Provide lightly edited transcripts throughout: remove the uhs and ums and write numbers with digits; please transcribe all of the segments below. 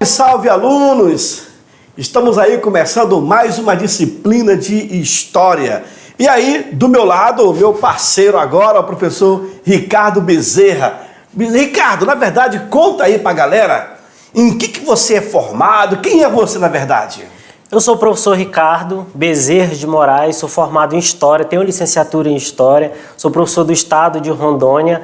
Salve, alunos! Estamos aí começando mais uma disciplina de História. E aí, do meu lado, o meu parceiro agora, o professor Ricardo Bezerra. Ricardo, na verdade, conta aí pra galera em que você é formado, quem é você na verdade? Eu sou o professor Ricardo Bezerra de Moraes, sou formado em História, tenho licenciatura em História, sou professor do Estado de Rondônia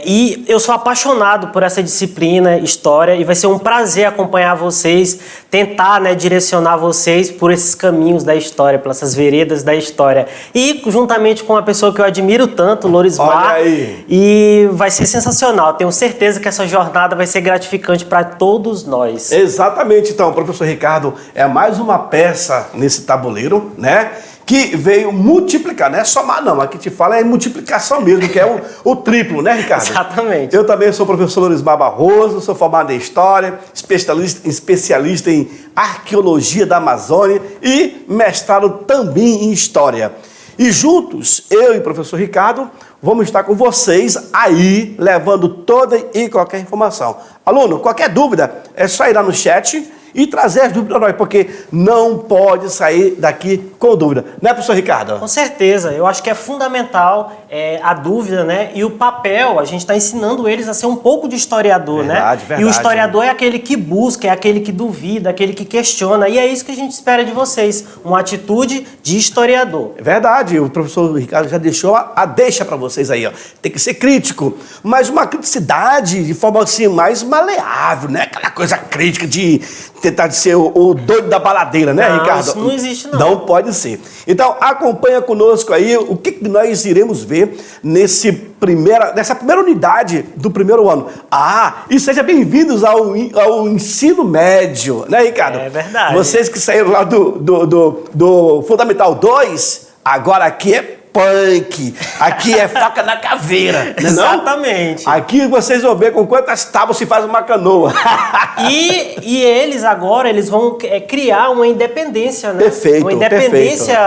e eu sou apaixonado por essa disciplina História e vai ser um prazer acompanhar vocês, tentar direcionar vocês por esses caminhos da História, por essas veredas da História. E juntamente com uma pessoa que eu admiro tanto, Lorismar, e vai ser sensacional. Tenho certeza que essa jornada vai ser gratificante para todos nós. Exatamente, então, o professor Ricardo é mais uma peça nesse tabuleiro, né? Que veio multiplicar, não é somar não, aqui te fala é multiplicação mesmo, que é o triplo, né, Ricardo? Exatamente. Eu também sou o professor Lorismar Barroso, sou formado em História, especialista em Arqueologia da Amazônia e mestrado também em História. E juntos, eu e o professor Ricardo, vamos estar com vocês aí, levando toda e qualquer informação. Aluno, qualquer dúvida, é só ir lá no chat e trazer as dúvidas para nós, porque não pode sair daqui com dúvida. Né, professor Ricardo? Com certeza. Eu acho que é fundamental a dúvida, né? E o papel, a gente está ensinando eles a ser um pouco de historiador, verdade, né? Verdade. E o historiador é aquele que busca, é aquele que duvida, aquele que questiona. E é isso que a gente espera de vocês, uma atitude de historiador. É verdade. O professor Ricardo já deixou a deixa para vocês aí, ó. Tem que ser crítico, mas uma criticidade de forma assim mais maleável, né? Aquela coisa crítica de tentar de ser o doido da baladeira, né, não, Ricardo? Isso não existe, não. Não pode ser. Então, acompanha conosco aí o que nós iremos ver nessa primeira unidade do primeiro ano. E sejam bem-vindos ao ensino médio, né, Ricardo? É verdade. Vocês que saíram lá do Fundamental 2, agora aqui é punk, aqui é faca na caveira, né? Exatamente. Aqui vocês vão ver com quantas tábuas se faz uma canoa. E eles agora, eles vão criar uma independência, né? Perfeito, uma independência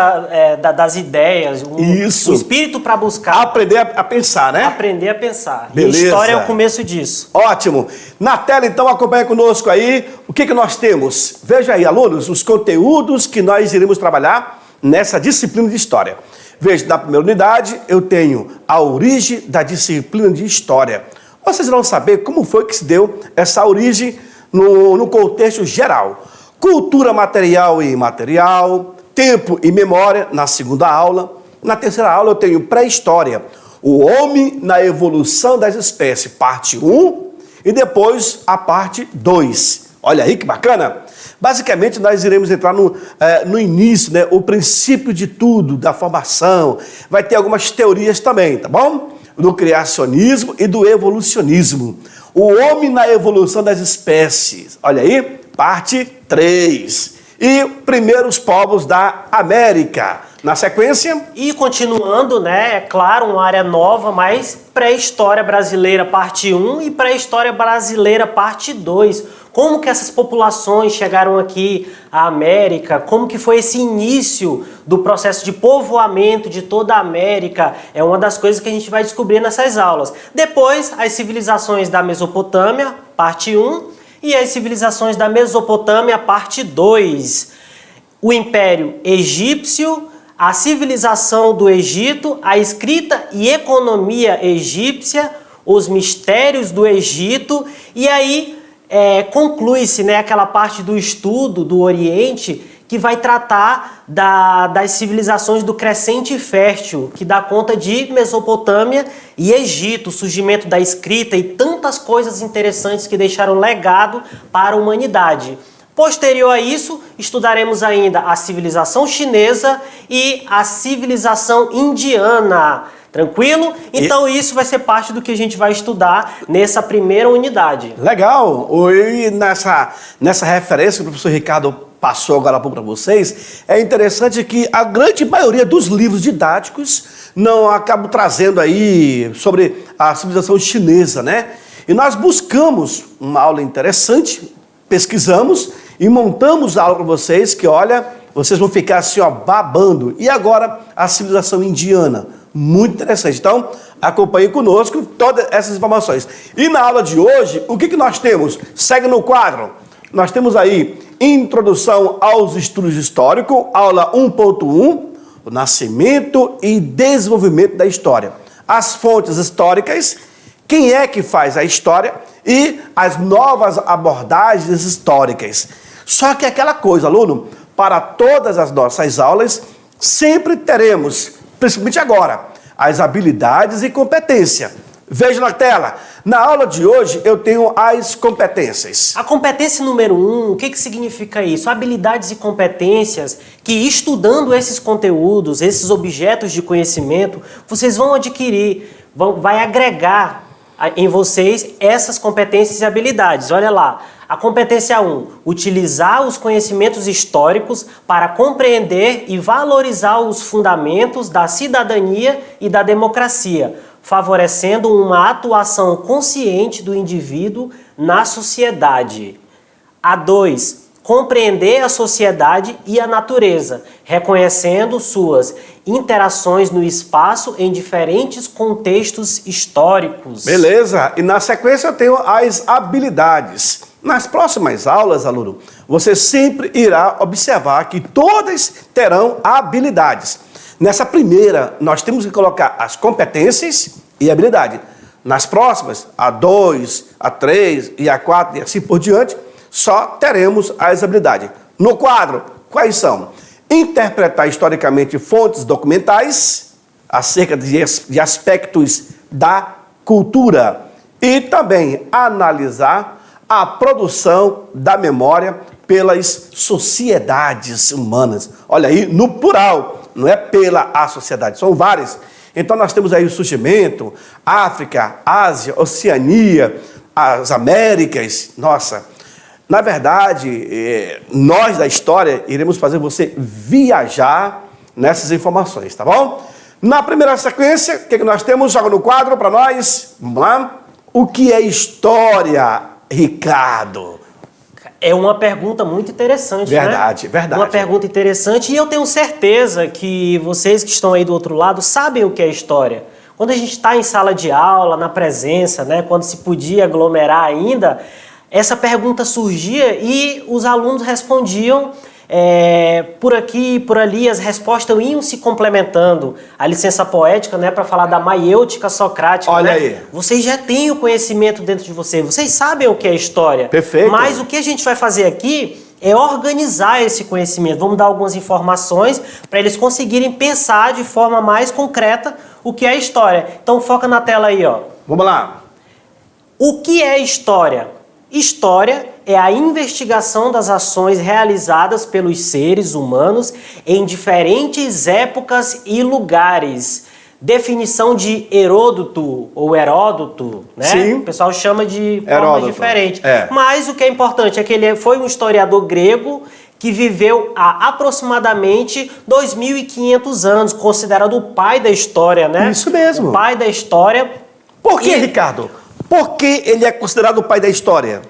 das ideias, Isso. Um espírito para buscar. Aprender a pensar, né? Aprender a pensar. Beleza. E história é o começo disso. Ótimo. Na tela, então, acompanha conosco aí o que nós temos. Veja aí, alunos, os conteúdos que nós iremos trabalhar nessa disciplina de História. Veja, na primeira unidade, eu tenho a origem da disciplina de História. Vocês vão saber como foi que se deu essa origem no contexto geral. Cultura material e imaterial, tempo e memória, na segunda aula. Na terceira aula, eu tenho pré-história, o homem na evolução das espécies, parte 1, e depois a parte 2. Olha aí que bacana! Basicamente, nós iremos entrar no início, né? O princípio de tudo, da formação. Vai ter algumas teorias também, tá bom? Do criacionismo e do evolucionismo. O homem na evolução das espécies. Olha aí, parte 3. E primeiros povos da América. Na sequência... E continuando, né? É claro, uma área nova, mas pré-história brasileira, parte 1 e pré-história brasileira, parte 2. Como que essas populações chegaram aqui à América? Como que foi esse início do processo de povoamento de toda a América? É uma das coisas que a gente vai descobrir nessas aulas. Depois, as civilizações da Mesopotâmia, parte 1, e as civilizações da Mesopotâmia, parte 2. O Império Egípcio, a civilização do Egito, a escrita e economia egípcia, os mistérios do Egito, e aí... conclui-se, né, aquela parte do estudo do Oriente que vai tratar das civilizações do Crescente Fértil, que dá conta de Mesopotâmia e Egito, o surgimento da escrita e tantas coisas interessantes que deixaram legado para a humanidade. Posterior a isso, estudaremos ainda a civilização chinesa e a civilização indiana. Tranquilo? Então isso vai ser parte do que a gente vai estudar nessa primeira unidade. Legal! E nessa referência que o professor Ricardo passou agora há pouco para vocês, é interessante que a grande maioria dos livros didáticos não acabam trazendo aí sobre a civilização chinesa, né? E nós buscamos uma aula interessante, pesquisamos e montamos a aula para vocês que, olha, vocês vão ficar assim, ó, babando. E agora, a civilização indiana. Muito interessante. Então, acompanhe conosco todas essas informações. E na aula de hoje, o que nós temos? Segue no quadro. Nós temos aí Introdução aos Estudos Históricos, aula 1.1, o nascimento e desenvolvimento da história. As fontes históricas, quem é que faz a história e as novas abordagens históricas. Só que aquela coisa, aluno, para todas as nossas aulas, sempre teremos, principalmente agora, as habilidades e competência. Veja na tela. Na aula de hoje, eu tenho as competências. A competência número 1, o que significa isso? Habilidades e competências que, estudando esses conteúdos, esses objetos de conhecimento, vocês vão adquirir, vai agregar em vocês essas competências e habilidades. Olha lá. A competência 1, utilizar os conhecimentos históricos para compreender e valorizar os fundamentos da cidadania e da democracia, favorecendo uma atuação consciente do indivíduo na sociedade. A 2, compreender a sociedade e a natureza, reconhecendo suas interações no espaço em diferentes contextos históricos. Beleza, e na sequência eu tenho as habilidades. Nas próximas aulas, aluno, você sempre irá observar que todas terão habilidades. Nessa primeira, nós temos que colocar as competências e habilidade. Nas próximas, a 2, a 3 e a 4 e assim por diante, só teremos as habilidades. No quadro, quais são? Interpretar historicamente fontes documentais acerca de aspectos da cultura e também analisar a produção da memória pelas sociedades humanas. Olha aí, no plural, não é pela a sociedade, são várias. Então nós temos aí o surgimento, África, Ásia, Oceania, as Américas. Nossa, na verdade, nós da história iremos fazer você viajar nessas informações, tá bom? Na primeira sequência, o que nós temos? Joga no quadro para nós. Vamos lá. O que é história, Ricardo? É uma pergunta muito interessante, verdade, né? Verdade. Uma pergunta interessante e eu tenho certeza que vocês que estão aí do outro lado sabem o que é história. Quando a gente está em sala de aula, na presença, né, quando se podia aglomerar ainda, essa pergunta surgia e os alunos respondiam por aqui, por ali, as respostas iam se complementando. A licença poética, né, para falar da maiêutica socrática. Olha, né? aí. Vocês já têm o conhecimento dentro de vocês, vocês sabem o que é história. Perfeito. Mas o que a gente vai fazer aqui é organizar esse conhecimento. Vamos dar algumas informações para eles conseguirem pensar de forma mais concreta o que é história. Então foca na tela aí, ó. Vamos lá. O que é história? História é a investigação das ações realizadas pelos seres humanos em diferentes épocas e lugares. Definição de Heródoto ou Heródoto, né? Sim. O pessoal chama de forma Heródoto. diferente. É. Mas o que é importante é que ele foi um historiador grego que viveu há aproximadamente 2.500 anos, considerado o pai da história, né? Isso mesmo. O pai da história. Por que, E Ricardo? Por que ele é considerado o pai da história?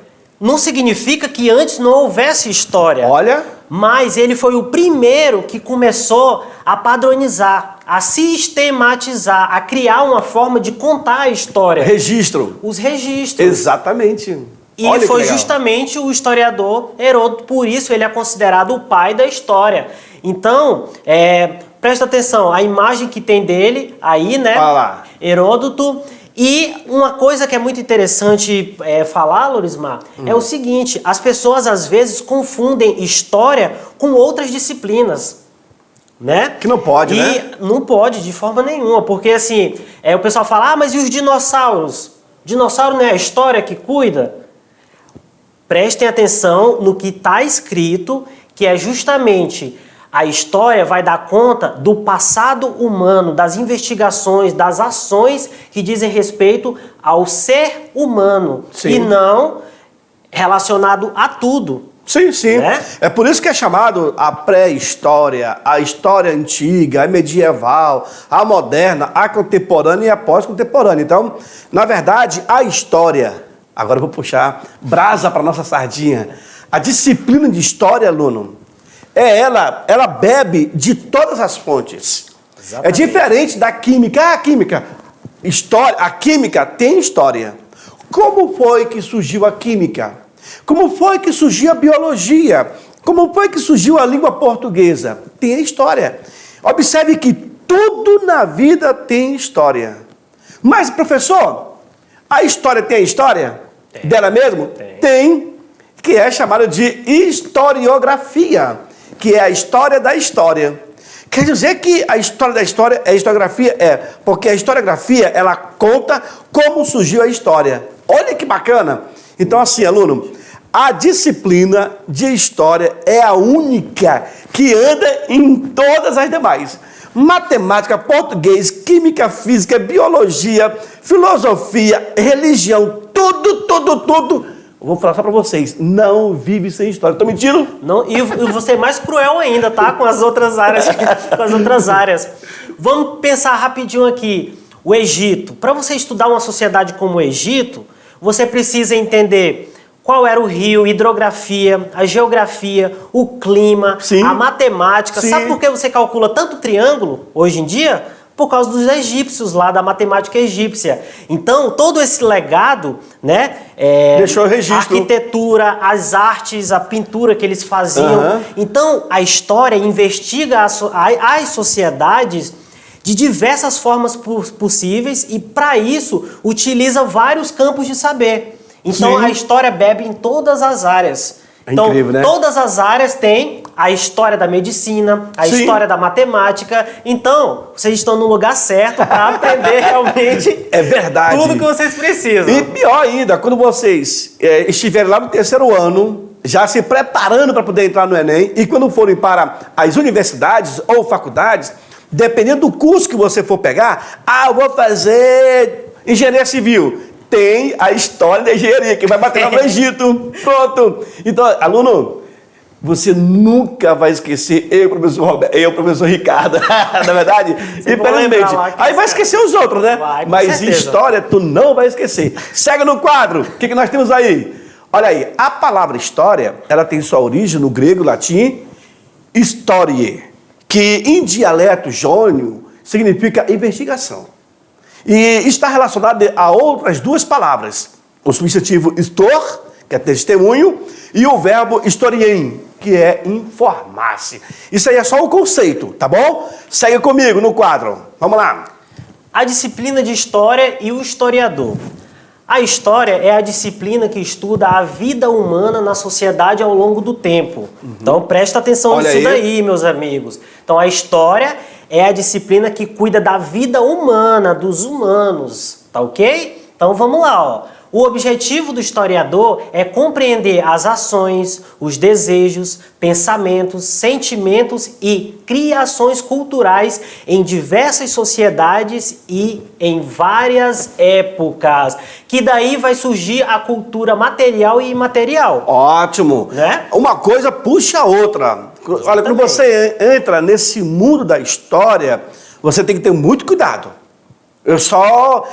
não significa que antes não houvesse história. Olha. Mas ele foi o primeiro que começou a padronizar, a sistematizar, a criar uma forma de contar a história. Registro. Os registros. Exatamente. E Olha que foi legal. justamente o historiador Heródoto, por isso ele é considerado o pai da história. Então, presta atenção, a imagem que tem dele aí, né? Olha lá. Heródoto. E uma coisa que é muito interessante falar, Lorismar, é o seguinte: as pessoas às vezes confundem história com outras disciplinas, né? Que não pode, né? Não pode de forma nenhuma, porque assim, o pessoal fala, mas e os dinossauros? Dinossauro não é a história que cuida? Prestem atenção no que está escrito, que é justamente a história vai dar conta do passado humano, das investigações, das ações que dizem respeito ao ser humano. Sim. E não relacionado a tudo. Sim, sim. Né? É por isso que é chamado a pré-história, a história antiga, a medieval, a moderna, a contemporânea e a pós-contemporânea. Então, na verdade, a história, agora eu vou puxar brasa para nossa sardinha, a disciplina de história, aluno, ela bebe de todas as fontes. Exatamente. É diferente da química. A química tem história. Como foi que surgiu a química? Como foi que surgiu a biologia? Como foi que surgiu a língua portuguesa? Tem a história. Observe que tudo na vida tem história. Mas, professor, a história tem a história? Tem. Dela mesmo? Tem, que é chamada de historiografia, que é a história da história. Quer dizer que a história da história é historiografia? É, porque a historiografia, ela conta como surgiu a história. Olha que bacana. Então, assim, aluno, a disciplina de história é a única que anda em todas as demais. Matemática, português, química, física, biologia, filosofia, religião, tudo. Eu vou falar só pra vocês, não vive sem história. Tô mentindo? Não, e você é mais cruel ainda, tá? Com as outras áreas. Vamos pensar rapidinho aqui. O Egito. Para você estudar uma sociedade como o Egito, você precisa entender qual era o rio, hidrografia, a geografia, o clima, Sim. a matemática. Sim. Sabe por que você calcula tanto triângulo hoje em dia? Por causa dos egípcios lá, da matemática egípcia. Então, todo esse legado, né? Deixou registro. A arquitetura, as artes, a pintura que eles faziam. Então, a história investiga as sociedades de diversas formas possíveis e, para isso, utiliza vários campos de saber. Então, Sim. a história bebe em todas as áreas. Então, incrível, né? Todas as áreas têm a história da medicina, a Sim. história da matemática. Então, vocês estão no lugar certo para aprender realmente É verdade. tudo que vocês precisam. E pior ainda, quando vocês estiverem lá no 3º ano, já se preparando para poder entrar no Enem, e quando forem para as universidades ou faculdades, dependendo do curso que você for pegar, eu vou fazer engenharia civil. Tem a história da engenharia, que vai bater lá no Egito. Pronto. Então, aluno, você nunca vai esquecer eu, professor Ricardo, na verdade? Infelizmente. Aí vai esquecer os outros, né? Vai, mas certeza. História tu não vai esquecer. Segue no quadro. O que nós temos aí? Olha aí, a palavra história, ela tem sua origem no grego e latim, historie, que em dialeto jônio significa investigação. E está relacionado a outras duas palavras. O substantivo histor, que é testemunho, e o verbo historien, que é informar-se. Isso aí é só o conceito, tá bom? Segue comigo no quadro. Vamos lá. A disciplina de história e o historiador. A história é a disciplina que estuda a vida humana na sociedade ao longo do tempo. Então, presta atenção nisso daí, meus amigos. Então, a história é a disciplina que cuida da vida humana, dos humanos, tá ok? Então, vamos lá, ó. O objetivo do historiador é compreender as ações, os desejos, pensamentos, sentimentos e criações culturais em diversas sociedades e em várias épocas. Que daí vai surgir a cultura material e imaterial. Ótimo. Né? Uma coisa puxa a outra. Olha, quando você entra nesse mundo da história, você tem que ter muito cuidado. Professor,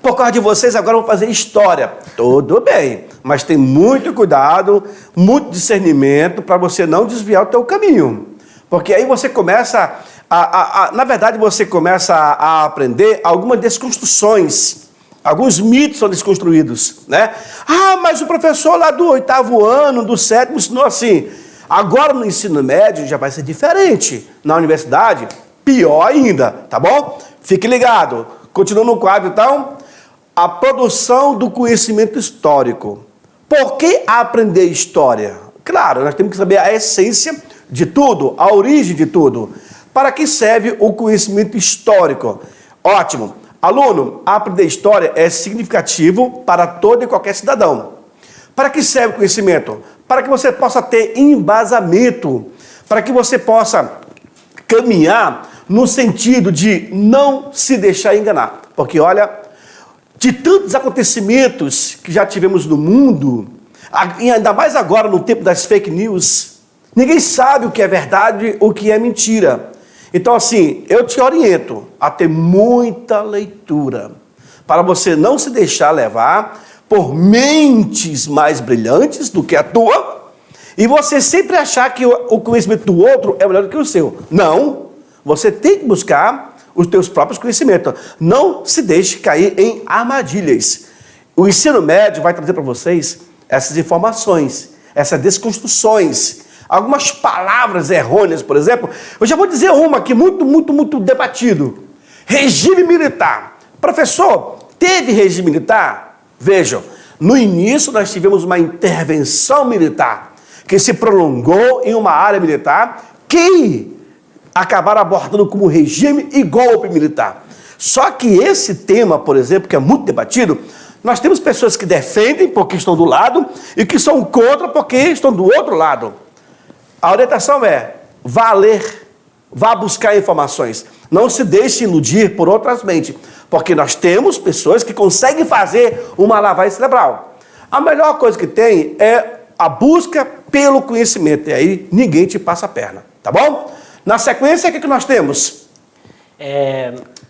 por causa de vocês, agora eu vou fazer história. Tudo bem, mas tem muito cuidado, muito discernimento para você não desviar o teu caminho. Porque aí você começa, na verdade, você começa a aprender algumas desconstruções. Alguns mitos são desconstruídos, né? Mas o professor lá do 8º ano, do 7º, ensinou assim. Agora no ensino médio já vai ser diferente. Na universidade, pior ainda, tá bom? Fique ligado. Continuando no quadro, então. A produção do conhecimento histórico. Por que aprender história? Claro, nós temos que saber a essência de tudo, a origem de tudo. Para que serve o conhecimento histórico? Ótimo. Aluno, aprender história é significativo para todo e qualquer cidadão. Para que serve o conhecimento? Para que você possa ter embasamento, para que você possa caminhar no sentido de não se deixar enganar. Porque, olha, de tantos acontecimentos que já tivemos no mundo, e ainda mais agora no tempo das fake news, ninguém sabe o que é verdade, o que é mentira. Então, assim, eu te oriento a ter muita leitura, para você não se deixar levar por mentes mais brilhantes do que a tua, e você sempre achar que o conhecimento do outro é melhor do que o seu. Não, você tem que buscar os teus próprios conhecimentos. Não se deixe cair em armadilhas. O ensino médio vai trazer para vocês essas informações, essas desconstruções, algumas palavras errôneas, por exemplo. Eu já vou dizer uma aqui, muito debatido. Regime militar. Professor, teve regime militar? Vejam, no início nós tivemos uma intervenção militar que se prolongou em uma área militar que acabaram abordando como regime e golpe militar. Só que esse tema, por exemplo, que é muito debatido, nós temos pessoas que defendem porque estão do lado e que são contra porque estão do outro lado. A orientação é: vá ler, vá buscar informações. Não se deixe iludir por outras mentes, porque nós temos pessoas que conseguem fazer uma lavagem cerebral. A melhor coisa que tem é a busca pelo conhecimento, e aí ninguém te passa a perna, tá bom? Na sequência, o que nós temos?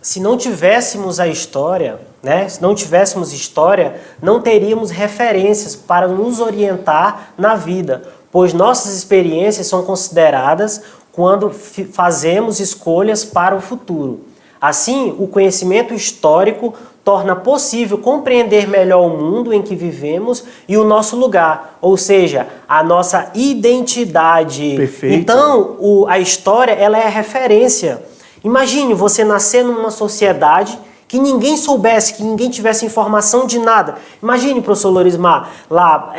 Se não tivéssemos a história, né? Se não tivéssemos história, não teríamos referências para nos orientar na vida, pois nossas experiências são consideradas quando fazemos escolhas para o futuro. Assim, o conhecimento histórico torna possível compreender melhor o mundo em que vivemos e o nosso lugar, ou seja, a nossa identidade. Perfeito. Então, a história, ela é a referência. Imagine você nascer numa sociedade que ninguém soubesse, que ninguém tivesse informação de nada. Imagine, professor Lorismar, lá,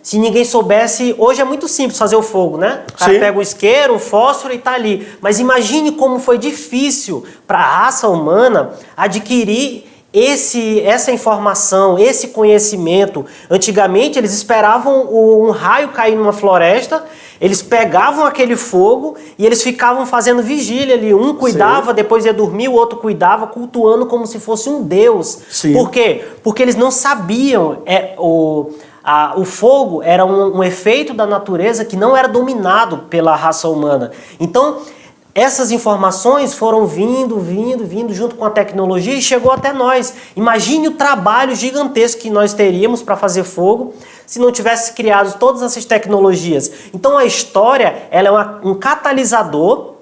se ninguém soubesse, hoje é muito simples fazer o fogo, né? O cara pega o isqueiro, o fósforo e tá ali. Mas imagine como foi difícil para a raça humana adquirir essa informação, esse conhecimento. Antigamente eles esperavam um raio cair numa floresta, eles pegavam aquele fogo e eles ficavam fazendo vigília ali. Um cuidava, depois ia dormir, o outro cuidava, cultuando como se fosse um deus. Sim. Por quê? Porque eles não sabiam. O fogo era um efeito da natureza que não era dominado pela raça humana. Então, essas informações foram vindo junto com a tecnologia e chegou até nós. Imagine o trabalho gigantesco que nós teríamos para fazer fogo se não tivesse criado todas essas tecnologias. Então a história, ela é um catalisador,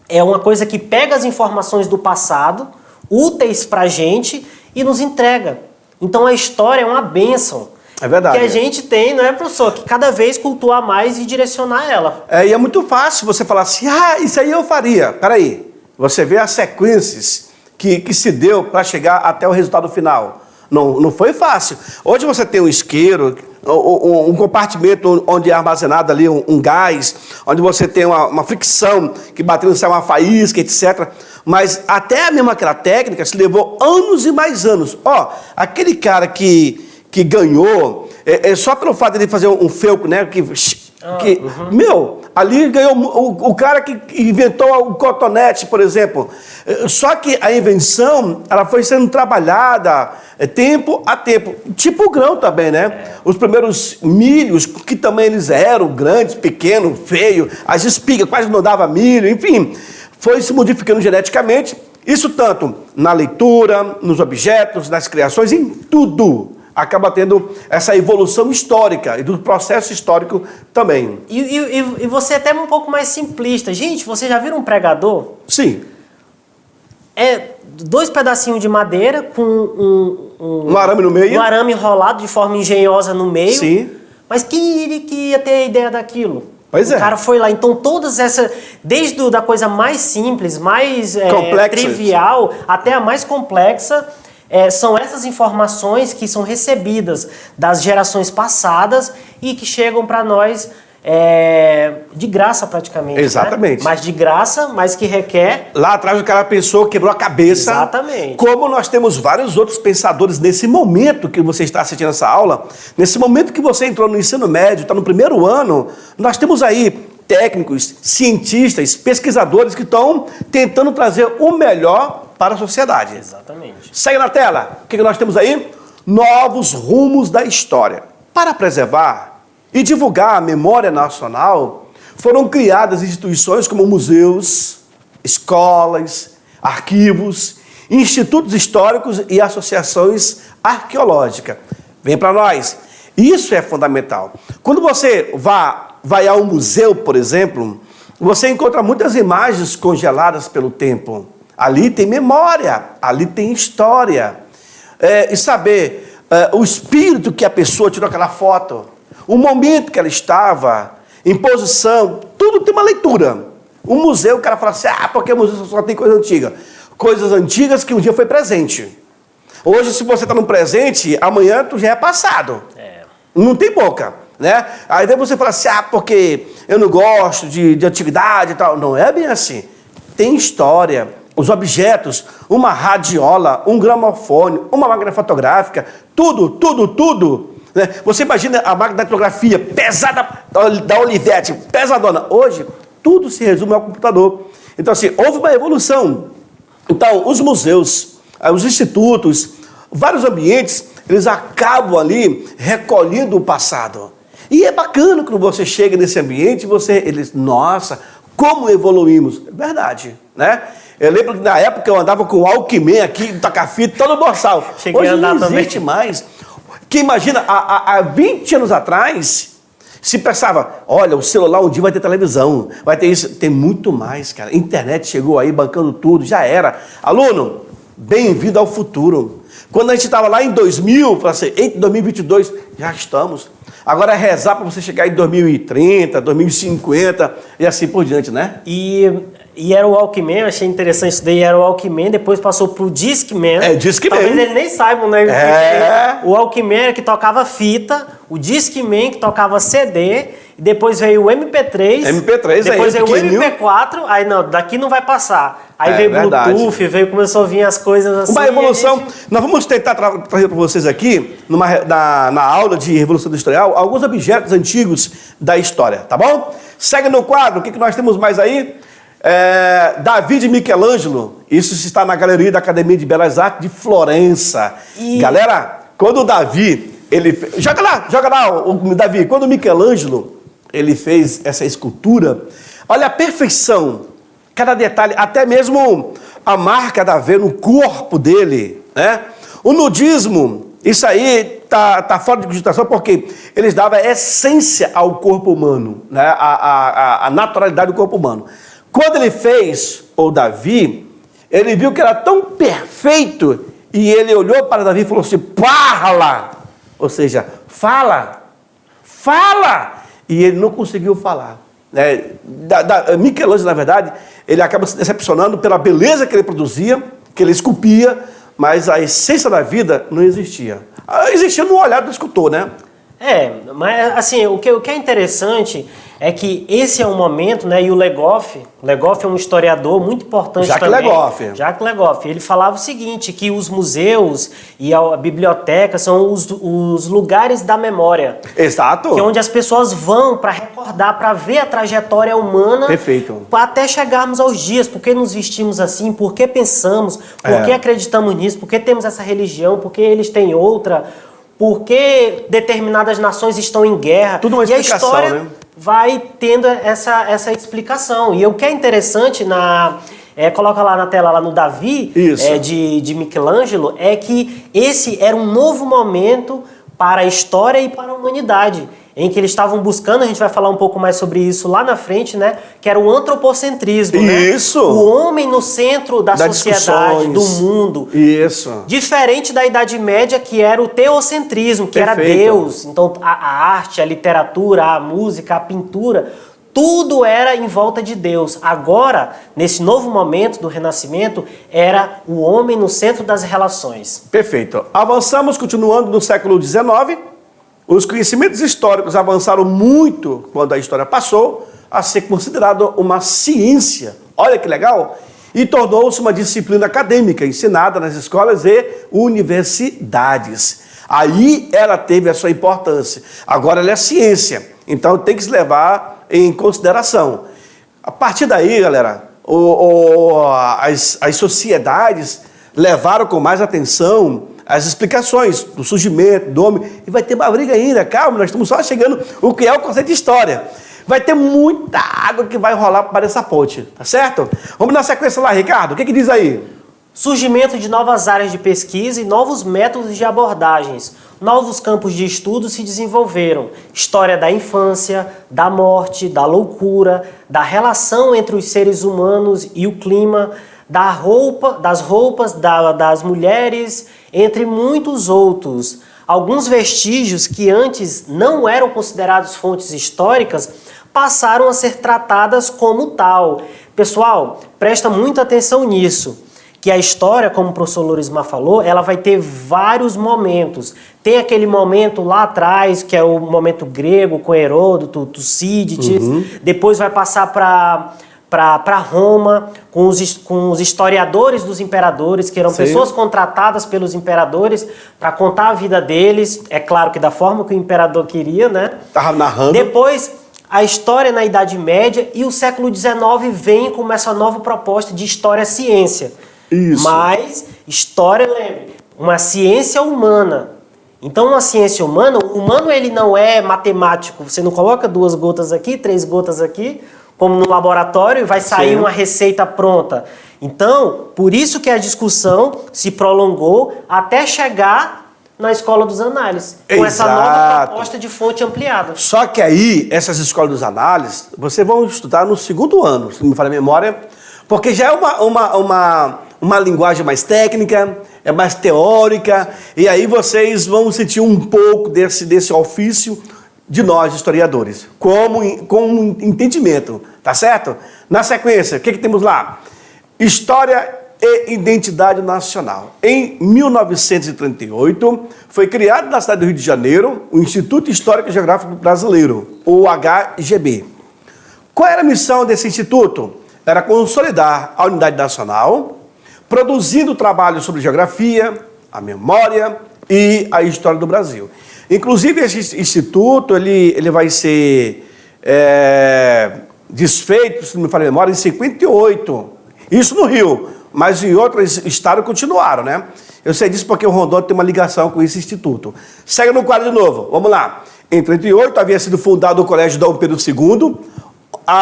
é uma coisa que pega as informações do passado, úteis para a gente, e nos entrega. Então a história é uma bênção. É verdade. Que a gente tem, não é, professor? Que cada vez cultuar mais e direcionar ela. E é muito fácil você falar assim: isso aí eu faria. Peraí, você vê as sequências que se deu para chegar até o resultado final. Não foi fácil. Hoje você tem um isqueiro, um compartimento onde é armazenado ali um gás, onde você tem uma fricção que batendo sai uma faísca, etc. Mas até mesmo aquela técnica se levou anos e mais anos. Aquele cara que ganhou, só pelo fato de ele fazer um felco, né? Ali ganhou o cara que inventou o cotonete, por exemplo. Só que a invenção, ela foi sendo trabalhada tempo a tempo. Tipo o grão também, né? Os primeiros milhos, que também eles eram grandes, pequenos, feios, as espigas quase não dava milho, enfim. Foi se modificando geneticamente. Isso tanto na leitura, nos objetos, nas criações, em tudo. Acaba tendo essa evolução histórica e do processo histórico também. E você é até um pouco mais simplista. Gente, você já viu um pregador? Sim. É 2 pedacinhos de madeira com um arame no meio. Um arame enrolado de forma engenhosa no meio. Sim. Mas quem que ia ter a ideia daquilo? Pois é. O cara foi lá. Então todas essas, desde da coisa mais simples, mais trivial, até a mais complexa, são essas informações que são recebidas das gerações passadas e que chegam para nós de graça praticamente. Exatamente. Né? Mas de graça, mas que requer... Lá atrás o cara pensou, quebrou a cabeça. Exatamente. Como nós temos vários outros pensadores nesse momento que você está assistindo essa aula, nesse momento que você entrou no ensino médio, está no primeiro ano, nós temos aí técnicos, cientistas, pesquisadores que estão tentando trazer o melhor para a sociedade. Exatamente. Segue na tela. O que nós temos aí? Novos rumos da história. Para preservar e divulgar a memória nacional, foram criadas instituições como museus, escolas, arquivos, institutos históricos e associações arqueológicas. Vem para nós. Isso é fundamental. Quando você vai a um museu, por exemplo, você encontra muitas imagens congeladas pelo tempo. Ali tem memória, ali tem história. E saber o espírito que a pessoa tirou aquela foto, o momento que ela estava, em posição, tudo tem uma leitura. O museu, o cara fala assim, porque o museu só tem coisa antiga. Coisas antigas que um dia foi presente. Hoje, se você está no presente, amanhã tu já é passado. Não tem boca, né? Aí daí você fala assim, porque eu não gosto de antiguidade e tal. Não é bem assim. Tem história. Os objetos, uma radiola, um gramofone, uma máquina fotográfica, tudo. Né? Você imagina a máquina de fotografia pesada da Olivetti, pesadona. Hoje, tudo se resume ao computador. Então, assim, houve uma evolução. Então, os museus, os institutos, vários ambientes, eles acabam ali recolhendo o passado. E é bacana quando você chega nesse ambiente, nossa, como evoluímos. É verdade, né? Eu lembro que na época eu andava com o Walkman aqui, toca-fita, todo borsal. Hoje não existe mais. Que imagina, há 20 anos atrás, se pensava, olha, o celular um dia vai ter televisão, vai ter isso. Tem muito mais, cara. Internet chegou aí, bancando tudo, já era. Aluno, bem-vindo ao futuro. Quando a gente estava lá em 2000, para ser, em 2022, já estamos. Agora é rezar para você chegar em 2030, 2050 e assim por diante, né? E era o Walkman, eu achei interessante isso daí, era o Walkman, depois passou pro Discman. Discman. Talvez eles nem saibam, né? O Walkman era que tocava fita, o Discman que tocava CD, e depois veio o MP3. Depois veio o MP4, aí não, daqui não vai passar. Aí veio o Bluetooth, começou a vir as coisas assim. Uma evolução. Nós vamos tentar trazer para vocês aqui, na aula de Revolução Industrial, alguns objetos antigos da história, tá bom? Segue no quadro, o que nós temos mais aí? Davi de Michelangelo, isso está na Galeria da Academia de Belas Artes de Florença. Galera, quando o Davi, joga lá, o Davi, quando o Michelangelo, ele fez essa escultura, olha a perfeição, cada detalhe, até mesmo a marca da veia no corpo dele, né? O nudismo, isso aí tá fora de cogitação porque eles davam essência ao corpo humano, né? A naturalidade do corpo humano. Quando ele fez o Davi, ele viu que era tão perfeito e ele olhou para Davi e falou assim, fala! Ou seja, fala! E ele não conseguiu falar. Michelangelo, na verdade, ele acaba se decepcionando pela beleza que ele produzia, que ele esculpia, mas a essência da vida não existia. Existia no olhar do escultor, né? Mas assim, o que é interessante é que esse é um momento, né, e o Legoff é um historiador muito importante também. Jacques Legoff, ele falava o seguinte, que os museus e a biblioteca são os lugares da memória. Exato. Que é onde as pessoas vão para recordar, para ver a trajetória humana. Perfeito. Até chegarmos aos dias, por que nos vestimos assim, por que pensamos, por que acreditamos nisso, por que temos essa religião, por que eles têm outra, por que determinadas nações estão em guerra. Tudo uma explicação, e a história, né? Vai tendo essa explicação. E o que é interessante, coloca lá na tela, lá no Davi, de Michelangelo, é que esse era um novo momento para a história e para a humanidade, em que eles estavam buscando, a gente vai falar um pouco mais sobre isso lá na frente, né? Que era o antropocentrismo, isso. Né? O homem no centro da sociedade, do mundo. Isso. Diferente da Idade Média, que era o teocentrismo, que era Deus. Então, a arte, a literatura, a música, a pintura, tudo era em volta de Deus. Agora, nesse novo momento do Renascimento, era o homem no centro das relações. Perfeito. Avançamos, continuando no século XIX. Os conhecimentos históricos avançaram muito quando a história passou a ser considerada uma ciência. Olha que legal! E tornou-se uma disciplina acadêmica ensinada nas escolas e universidades. Aí ela teve a sua importância. Agora ela é ciência. Então tem que se levar em consideração. A partir daí, galera, as sociedades levaram com mais atenção as explicações do surgimento do homem. E vai ter uma briga ainda, calma, nós estamos só chegando o que é o conceito de história. Vai ter muita água que vai rolar para essa ponte, tá certo? Vamos na sequência lá, Ricardo, o que diz aí? Surgimento de novas áreas de pesquisa e novos métodos de abordagens. Novos campos de estudo se desenvolveram. História da infância, da morte, da loucura, da relação entre os seres humanos e o clima, das roupas das mulheres, entre muitos outros. alguns vestígios que antes não eram considerados fontes históricas passaram a ser tratadas como tal. Pessoal, presta muita atenção nisso, que a história, como o professor Lorismar falou, ela vai ter vários momentos. Tem aquele momento lá atrás, que é o momento grego, com Heródoto, Tucídides, depois vai passar para Roma, com os historiadores dos imperadores, que eram pessoas contratadas pelos imperadores para contar a vida deles, é claro que da forma que o imperador queria, né? Estava narrando. Depois, a história na Idade Média, e o século XIX vem com essa nova proposta de história-ciência. Isso. Mas, história, lembre, uma ciência humana. Então, uma ciência humana, o humano ele não é matemático, você não coloca 2 gotas aqui, 3 gotas aqui, como no laboratório, e vai sair uma receita pronta. Então, por isso que a discussão se prolongou até chegar na Escola dos Análises, com essa nova proposta de fonte ampliada. Só que aí, essas escolas dos análises, vocês vão estudar no 2º ano, se não me falha a memória, porque já é uma linguagem mais técnica, é mais teórica, e aí vocês vão sentir um pouco desse ofício de nós, historiadores, com um entendimento, tá certo? Na sequência, o que temos lá? História e Identidade Nacional. Em 1938, foi criado na cidade do Rio de Janeiro o Instituto Histórico e Geográfico Brasileiro, o HGB. Qual era a missão desse instituto? Era consolidar a unidade nacional, produzindo trabalhos sobre geografia, a memória e a história do Brasil. Inclusive, esse instituto ele vai ser desfeito, se não me falha a memória, em 58. Isso no Rio, mas em outros estados continuaram, né? Eu sei disso porque o Rondônia tem uma ligação com esse instituto. Segue no quadro de novo, vamos lá. Em 38 havia sido fundado o Colégio Dom Pedro II,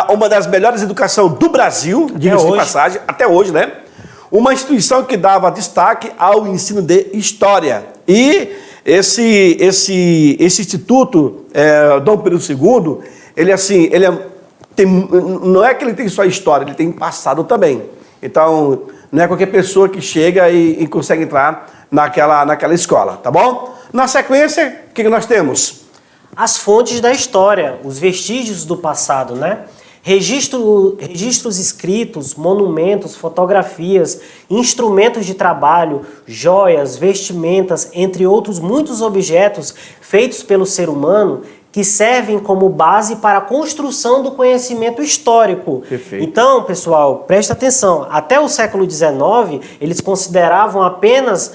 uma das melhores educações do Brasil, diga-se de passagem, até hoje, né? Uma instituição que dava destaque ao ensino de história. E esse instituto, Dom Pedro II, não é que ele tem só história, ele tem passado também. Então, não é qualquer pessoa que chega e consegue entrar naquela escola, tá bom? Na sequência, o que nós temos? As fontes da história, os vestígios do passado, né? Registros escritos, monumentos, fotografias, instrumentos de trabalho, joias, vestimentas, entre outros muitos objetos feitos pelo ser humano que servem como base para a construção do conhecimento histórico. Perfeito. Então, pessoal, presta atenção. Até o século XIX, eles consideravam apenas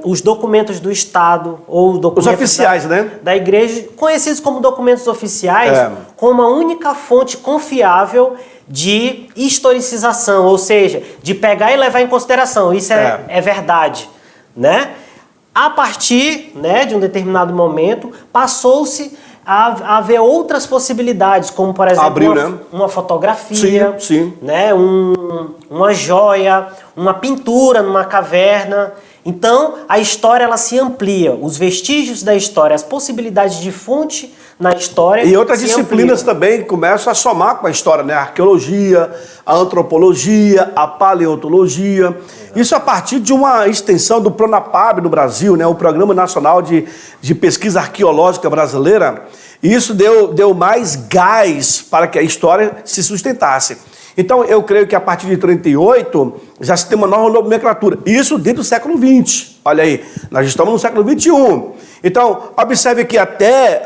os documentos do Estado ou documentos os oficiais, né? Da Igreja, conhecidos como documentos oficiais, como a única fonte confiável de historicização, ou seja, de pegar e levar em consideração. Isso é verdade, né? A partir, né, de um determinado momento, passou-se a haver outras possibilidades, como, por exemplo, uma fotografia, né, uma joia, uma pintura numa caverna. Então, a história ela se amplia, os vestígios da história, as possibilidades de fonte na história. E outras disciplinas também começam a somar com a história, né? A arqueologia, a antropologia, a paleontologia. Isso a partir de uma extensão do PRONAPAB no Brasil, né? O Programa Nacional de Pesquisa Arqueológica Brasileira. E isso deu mais gás para que a história se sustentasse. Então, eu creio que a partir de 38 já se tem uma nova nomenclatura. Isso dentro do século XX. Olha aí, nós estamos no século XXI. Então, observe que até,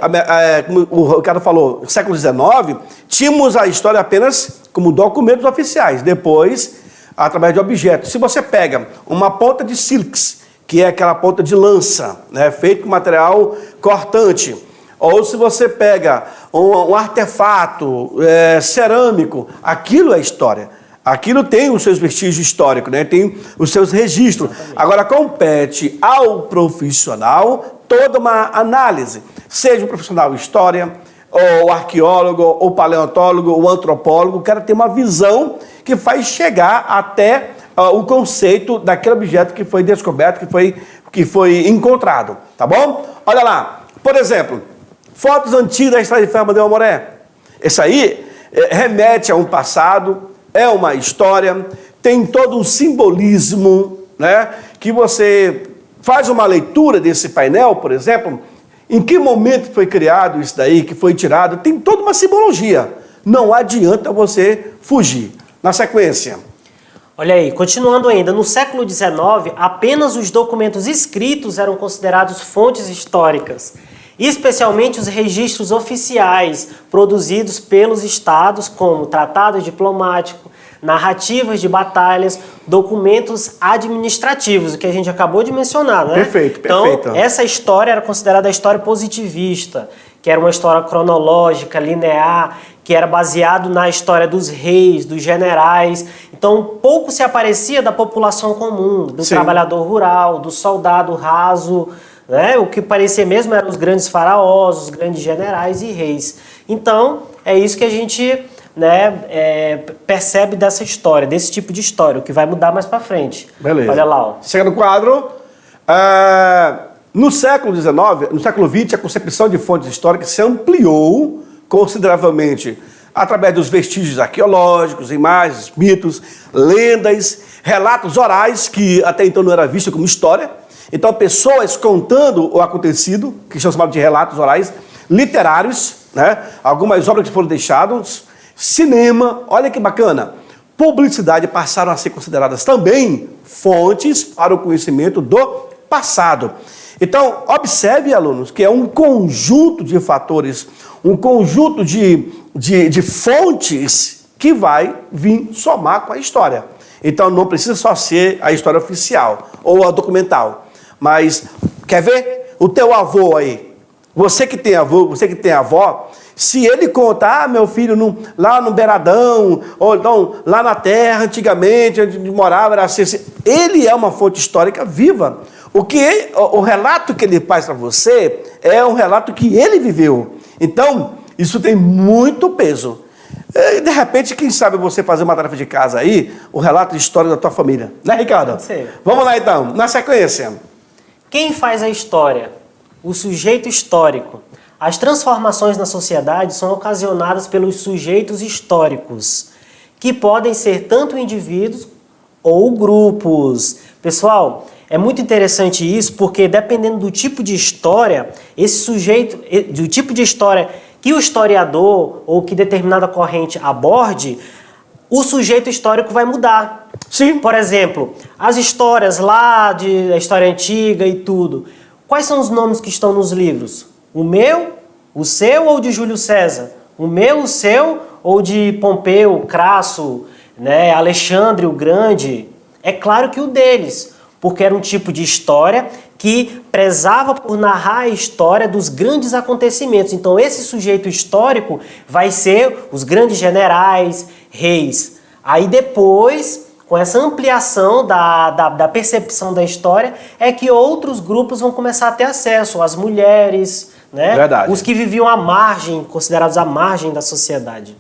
como o Ricardo falou, no século XIX, tínhamos a história apenas como documentos oficiais. Depois, através de objetos. Se você pega uma ponta de sílex, que é aquela ponta de lança, né, feito com material cortante, ou se você pega um artefato cerâmico, aquilo é história. Aquilo tem os seus vestígios históricos, né? Tem os seus registros. Agora, compete ao profissional toda uma análise. Seja um profissional de história, ou arqueólogo, ou paleontólogo, ou antropólogo, o cara tem uma visão que faz chegar até o conceito daquele objeto que foi descoberto, que foi encontrado. Tá bom? Olha lá. Por exemplo, fotos antigas da estrada de ferro de Amoré. Isso aí remete a um passado, é uma história, tem todo um simbolismo, né? Que você faz uma leitura desse painel, por exemplo, em que momento foi criado isso daí, que foi tirado, tem toda uma simbologia. Não adianta você fugir. Na sequência. Olha aí, continuando ainda, no século XIX, apenas os documentos escritos eram considerados fontes históricas, especialmente os registros oficiais produzidos pelos estados, como tratados diplomáticos, narrativas de batalhas, documentos administrativos, o que a gente acabou de mencionar, né? Perfeito, perfeito. Então, essa história era considerada a história positivista, que era uma história cronológica, linear, que era baseado na história dos reis, dos generais. Então, pouco se aparecia da população comum, do trabalhador rural, do soldado raso, né? O que parecia mesmo eram os grandes faraós, os grandes generais e reis. Então, é isso que a gente, né, percebe dessa história, desse tipo de história, o que vai mudar mais para frente. Beleza. Olha lá, ó. Chega no quadro. No século XIX, no século XX, a concepção de fontes históricas se ampliou consideravelmente através dos vestígios arqueológicos, imagens, mitos, lendas, relatos orais, que até então não era visto como história. Então, pessoas contando o acontecido, que são chamados de relatos orais, literários, né? Algumas obras que foram deixadas, cinema, olha que bacana, publicidade passaram a ser consideradas também fontes para o conhecimento do passado. Então, observe, alunos, que é um conjunto de fatores, um conjunto de fontes que vai vir somar com a história. Então, não precisa só ser a história oficial ou a documental. Mas, quer ver? O teu avô aí, você que tem avô, você que tem avó, se ele conta, meu filho, lá no Beiradão, ou então lá na terra, antigamente, onde morava, era assim, ele é uma fonte histórica viva. O relato que ele faz para você é um relato que ele viveu. Então, isso tem muito peso. E, de repente, quem sabe você fazer uma tarefa de casa aí, o relato de história da tua família. Né, Ricardo? Pode ser. Vamos lá, então. Na sequência. Quem faz a história? O sujeito histórico. As transformações na sociedade são ocasionadas pelos sujeitos históricos, que podem ser tanto indivíduos ou grupos. Pessoal, é muito interessante isso, porque dependendo do tipo de história, esse sujeito, do tipo de história que o historiador ou que determinada corrente aborde, o sujeito histórico vai mudar. Sim. Por exemplo, as histórias lá da história antiga e tudo. Quais são os nomes que estão nos livros? O meu, o seu ou de Júlio César? O meu, o seu ou de Pompeu, Crasso, né, Alexandre o Grande? É claro que o deles, porque era um tipo de história que prezava por narrar a história dos grandes acontecimentos. Então esse sujeito histórico vai ser os grandes generais, reis. Aí depois, com essa ampliação da percepção da história, é que outros grupos vão começar a ter acesso, as mulheres, né? Verdade. Os que viviam à margem, considerados à margem da sociedade.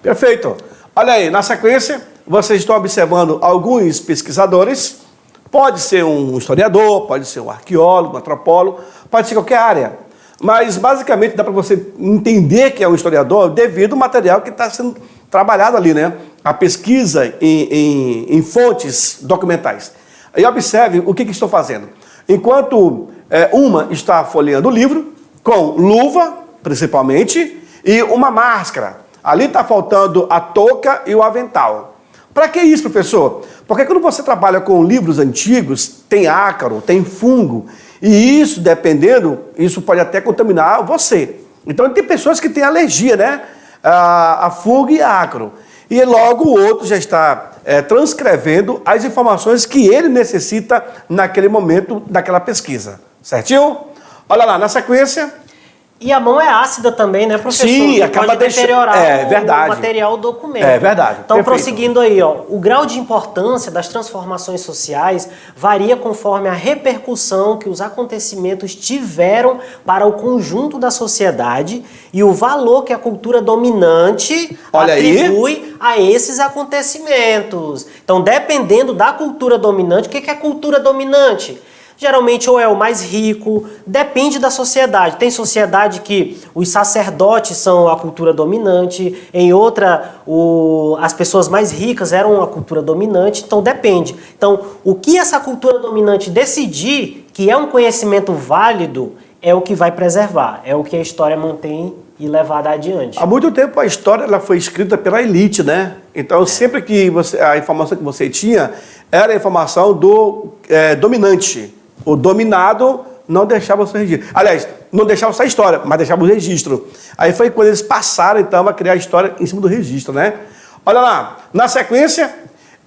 Perfeito. Olha aí, na sequência, vocês estão observando alguns pesquisadores. Pode ser um historiador, pode ser um arqueólogo, um antropólogo, pode ser qualquer área. Mas, basicamente, dá para você entender que é um historiador devido ao material que está sendo trabalhado ali, né? A pesquisa em fontes documentais. E observe o que estou fazendo. Enquanto uma está folheando o livro, com luva, principalmente, e uma máscara. Ali está faltando a touca e o avental. Para que isso, professor? Porque quando você trabalha com livros antigos, tem ácaro, tem fungo, e isso, dependendo, isso pode até contaminar você. Então, tem pessoas que têm alergia, né? A fungo e a ácaro. E logo o outro já está transcrevendo as informações que ele necessita naquele momento, daquela pesquisa. Certinho? Olha lá, na sequência... E a mão é ácida também, né, professor? Sim, que acaba pode deteriorar verdade. o material, o documento. É verdade. Então, Perfeito. prosseguindo aí, ó, o grau de importância das transformações sociais varia conforme a repercussão que os acontecimentos tiveram para o conjunto da sociedade e o valor que a cultura dominante atribui a esses acontecimentos. Então, dependendo da cultura dominante, o que é cultura dominante? Geralmente ou é o mais rico, depende da sociedade. Tem sociedade que os sacerdotes são a cultura dominante, em outra as pessoas mais ricas eram a cultura dominante, então depende. Então, o que essa cultura dominante decidir, que é um conhecimento válido, é o que vai preservar, é o que a história mantém e levada adiante. Há muito tempo a história ela foi escrita pela elite, né? Então, sempre que a informação que você tinha era a informação do dominante. O dominado não deixava o seu registro. Aliás, não deixava só a história, mas deixava o registro. Aí foi quando eles passaram, então, a criar a história em cima do registro, né? Olha lá, na sequência,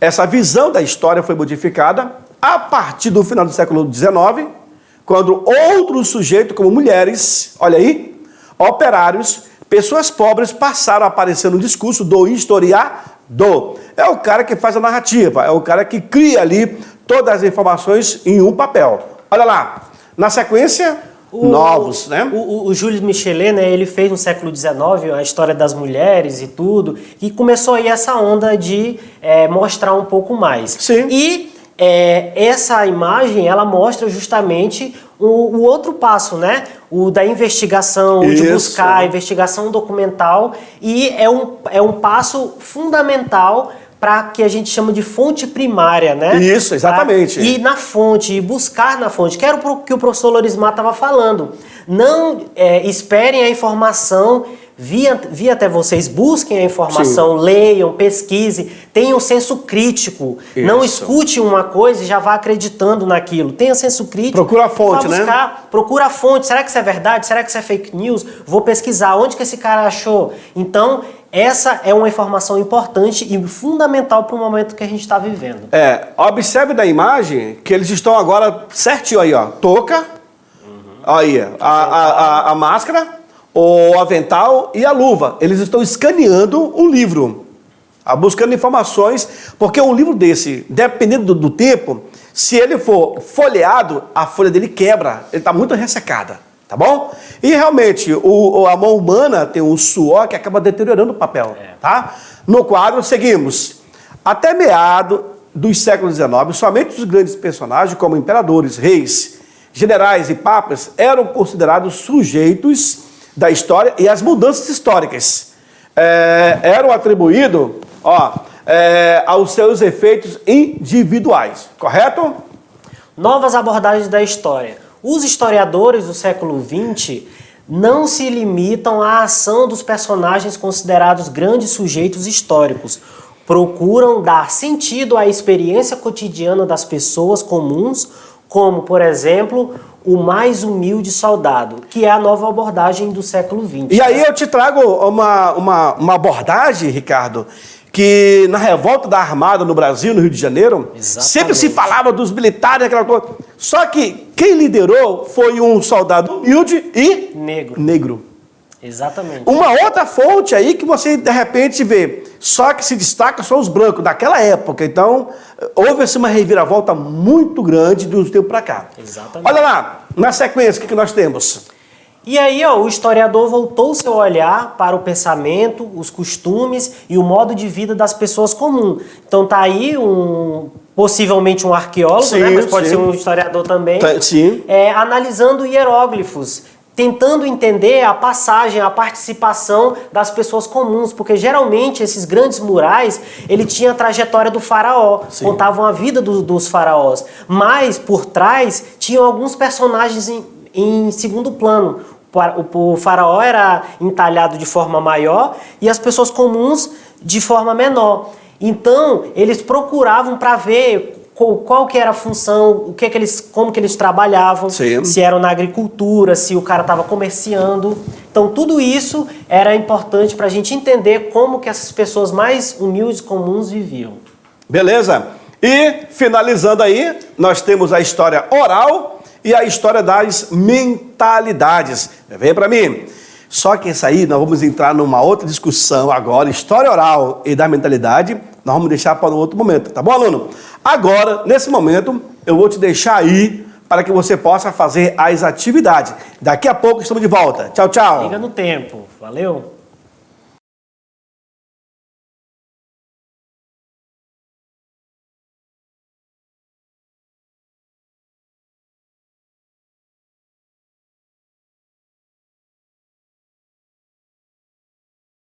essa visão da história foi modificada a partir do final do século XIX, quando outros sujeitos, como mulheres, olha aí, operários, pessoas pobres, passaram a aparecer no discurso do historiador. É o cara que faz a narrativa, é o cara que cria ali todas as informações em um papel. Olha lá, na sequência, novos, né? O Jules Michelet, né, ele fez no século XIX a história das mulheres e tudo, e começou aí essa onda de mostrar um pouco mais. Sim. E essa imagem, ela mostra justamente o outro passo, né? O da investigação, Isso. de buscar a investigação documental, e é um passo fundamental para que a gente chama de fonte primária, né? Isso, exatamente. Ir na fonte, e buscar na fonte, que era o que o professor Lorismar estava falando. Não esperem a informação vir até vocês, busquem a informação, Sim. leiam, pesquisem, tenham senso crítico. Isso. Não escute uma coisa e já vá acreditando naquilo. Tenha senso crítico. Procura a fonte, vá buscar, né? Procura a fonte. Será que isso é verdade? Será que isso é fake news? Vou pesquisar. Onde que esse cara achou? Então, essa é uma informação importante e fundamental para o momento que a gente está vivendo. Observe da imagem que eles estão agora certinho aí, ó. Touca, aí, a máscara, o avental e a luva. Eles estão escaneando um livro, buscando informações, porque um livro desse, dependendo do tempo, se ele for folheado, a folha dele quebra, ele está muito ressecada, tá bom? E realmente, a mão humana tem um suor que acaba deteriorando o papel, tá? No quadro, seguimos. Até meado dos séculos XIX, somente os grandes personagens, como imperadores, reis, generais e papas, eram considerados sujeitos da história, e as mudanças históricas eram atribuídos aos seus efeitos individuais, correto? Novas abordagens da história. Os historiadores do século XX não se limitam à ação dos personagens considerados grandes sujeitos históricos. Procuram dar sentido à experiência cotidiana das pessoas comuns, como, por exemplo, o mais humilde soldado, que é a nova abordagem do século XX. E aí eu te trago uma abordagem, Ricardo, que na revolta da Armada no Brasil, no Rio de Janeiro, sempre se falava dos militares, aquela coisa. Só que quem liderou foi um soldado humilde e negro. Exatamente. Uma outra fonte aí que você, de repente, vê, só que se destaca são os brancos daquela época. Então, houve-se uma reviravolta muito grande de um tempo para cá. Exatamente. Olha lá, na sequência, o que nós temos? E aí, o historiador voltou seu olhar para o pensamento, os costumes e o modo de vida das pessoas comuns. Então tá aí possivelmente um arqueólogo, sim, né? Mas pode ser um historiador também, sim. Analisando hieróglifos, tentando entender a passagem, a participação das pessoas comuns, porque geralmente esses grandes murais, ele tinha a trajetória do faraó, sim, contavam a vida dos faraós, mas por trás tinham alguns personagens em segundo plano. O faraó era entalhado de forma maior e as pessoas comuns de forma menor. Então, eles procuravam para ver qual que era a função, como que eles trabalhavam, sim, se eram na agricultura, se o cara estava comerciando. Então, tudo isso era importante para a gente entender como que essas pessoas mais humildes, comuns, viviam. Beleza. E, finalizando aí, nós temos a história oral e a história das mentalidades. Vem para mim. Só que isso aí, nós vamos entrar numa outra discussão agora, história oral e da mentalidade, nós vamos deixar para um outro momento, tá bom, aluno? Agora, nesse momento, eu vou te deixar aí para que você possa fazer as atividades. Daqui a pouco estamos de volta. Tchau, tchau. Liga no tempo. Valeu.